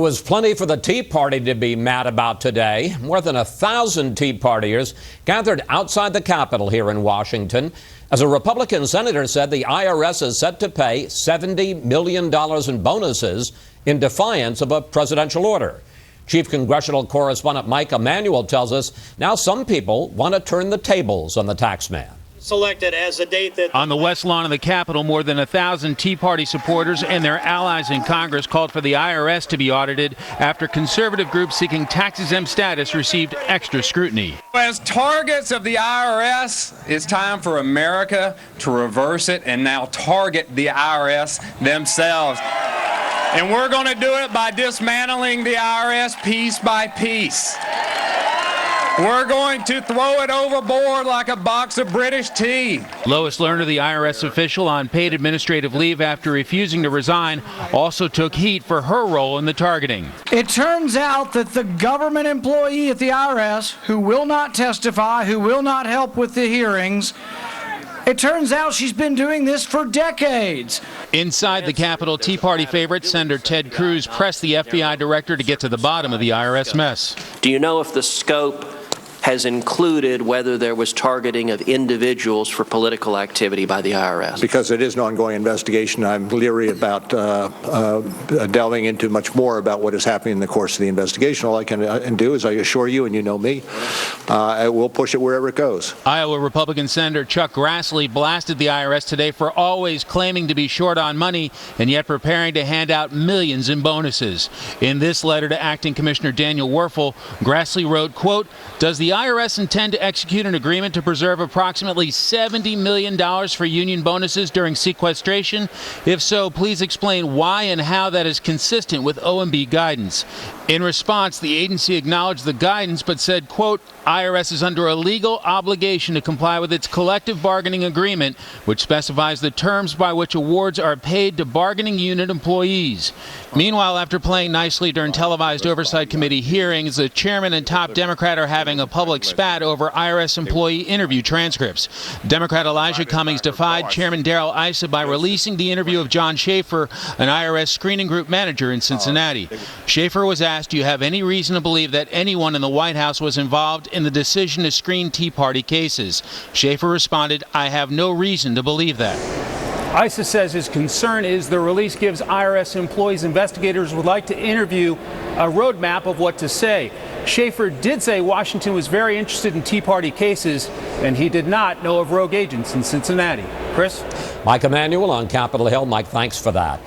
There was plenty for the Tea Party to be mad about today. More than 1,000 Tea Partiers gathered outside the Capitol here in Washington as a Republican senator said the IRS is set to pay $70 million in bonuses in defiance of a presidential order. Chief Congressional Correspondent Mike Emanuel tells us now some people want to turn the tables on the tax man. Selected as a date that on the west lawn of the Capitol, more than 1,000 Tea Party supporters and their allies in Congress called for the IRS to be audited after conservative groups seeking tax-exempt status received extra scrutiny. As targets of the IRS, it's time for America to reverse it and now target the IRS themselves. And we're going to do it by dismantling the IRS piece by piece. We're going to throw it overboard like a box of British tea. Lois Lerner, the IRS official on paid administrative leave after refusing to resign, also took heat for her role in the targeting. It turns out that the government employee at the IRS who will not testify, who will not help with the hearings, it turns out she's been doing this for decades. Inside the Capitol, Tea Party favorite Senator Ted Cruz pressed the FBI director to get to the bottom of the IRS mess. Do you know if the scope has included whether there was targeting of individuals for political activity by the IRS? Because it is an ongoing investigation, I'm leery about delving into much more about what is happening in the course of the investigation. All I can do is I assure you, and you know me, I will push it wherever it goes. Iowa Republican Senator Chuck Grassley blasted the IRS today for always claiming to be short on money and yet preparing to hand out millions in bonuses. In this letter to Acting Commissioner Daniel Werfel, Grassley wrote, quote, "Does the IRS intend to execute an agreement to preserve approximately $70 million for union bonuses during sequestration? If so, please explain why and how that is consistent with OMB guidance." In response, the agency acknowledged the guidance but said, quote, "IRS is under a legal obligation to comply with its collective bargaining agreement, which specifies the terms by which awards are paid to bargaining unit employees." Meanwhile, after playing nicely during televised Oversight Committee hearings, the chairman and top Democrat are having a public spat over IRS employee interview transcripts. Democrat Elijah Cummings defied Chairman Darrell Issa by releasing the interview of John Schaefer, an IRS screening group manager in Cincinnati. Schaefer was asked, "Do you have any reason to believe that anyone in the White House was involved in the decision to screen Tea Party cases?" Schaefer responded, "I have no reason to believe that." Issa says his concern is the release gives IRS employees investigators would like to interview a roadmap of what to say. Schaefer did say Washington was very interested in Tea Party cases, and he did not know of rogue agents in Cincinnati. Chris? Mike Emanuel on Capitol Hill. Mike, thanks for that.